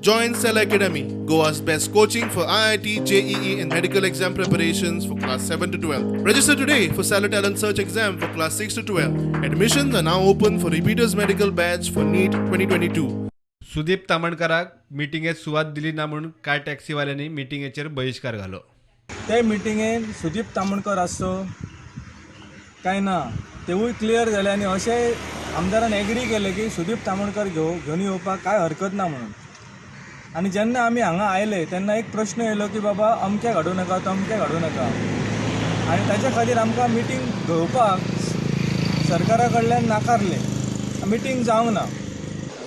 Join Cell Academy, Goa's best coaching for IIT, JEE, and medical exam preparations for class 7 to 12. Register today for Cell Talent Search exam for class 6 to 12. Admissions are now open for repeaters medical batch for NEET 2022. Sudeep तामणकराक मिटिंगेत सुवात दिली ना म्हणून कांय टॅक्सीवाल्यांनी मिटिंगेचेर बहिष्कार घालो. ते मिटिंगेन सुदीप तामणकर आसचो काय ना तेवूय क्लियर जालें आनी अशें आमदारान एग्री केलें की सुदीप तामणकर घेवन येवपाक काय हरकत ना म्हणून. आनी जेन्ना आमी हांगा आयले तेन्ना एक प्रश्न येयलो की बाबा अमकें हाडूं नाका तमकें हाडूं नाका आनी ताच्या खातीर आमकां मिटींग घेवपाक सरकारा कडल्यान नाकारलें. मिटींग जावंक ना.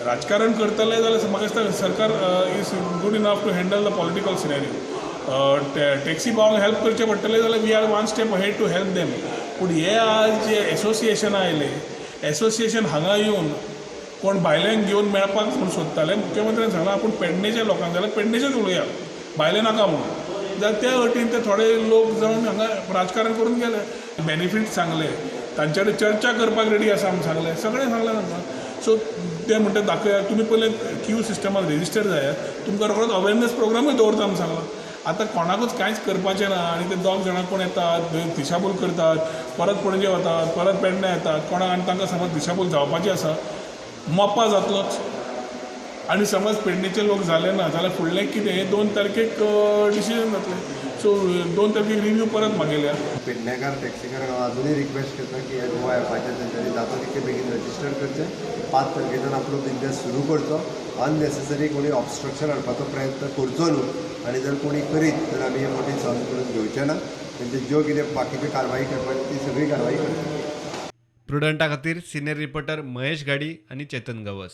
राजकारण करतले जाल्यार म्हाका दिसता सरकार is good enough to handle the political scenario. Taxi भावांक हेल्प करचें पडटलें जाल्यार we are one step ahead to help them. पूण हे आज जे एसोसिएशन आयले एसोसिएशन हांगा येवन कोण भायल्यांक घेवन मेळपाक म्हूण सोदताले. मुख्यमंत्र्यान सांगलां आपूण पेडणेच्या लोकांक जाल्यार पेडणेचेच उलोवया भायले नाका म्हणून. जाल्यार त्या अटीन ते थोडे लोक जावन हांगा राजकारण करून गेले. बेनिफीट सांगले तांचे कडेन चर्चा करपाक रेडी आसा म्हूण सांगलें सगळें सांगलें तांकां. सो ते म्हणटा दाखया तुमी पयले क्यू सिस्टमाक रेजिस्टर जायात तुमकां रोखडोच अवेरनेस प्रोग्रामूय दवरता म्हूण सांगलां. आतां कोणाकूच कांयच करपाचें ना आनी ते दोग जाणां कोण येतात दिशाभूल करतात परत पणजे वतात परत पेडणे येतात कोणाक आनी तांकां समज दिशाभूल जावपाची आसा मोपा जातलोच. आनी समज पेडणेचे लोक जाले ना जाल्यार फुडलें कितें 2 तारखेक डिसिजन जातलें. सो 2 तारखेक रिव्यू परत मागयल्या. पेडणेकार टॅक्सीकारांक हांव अजुनूय रिक्वेस्ट करता की हे गोवा ॲपाचेर तेंच्यांनी जाता तितकें बेगीन रजिस्टर करचें. 5 तारखेच्यान आपलो बिझनेस सुरू करचो. अननेसेसरी कोणी ऑब्स्ट्रक्शन हाडपाचो प्रयत्न करचो न्हू. आनी जर कोणी करीत तर आमी हे मोठी सहन करून घेवचें ना. तेंचे ज्यो कितें बाकीच्यो कारवाई करपाची ती सगळी कारवाई करता. प्रुडंटा खातीर सिनियर रिपोर्टर महेश गाडी आनी चेतन गवस.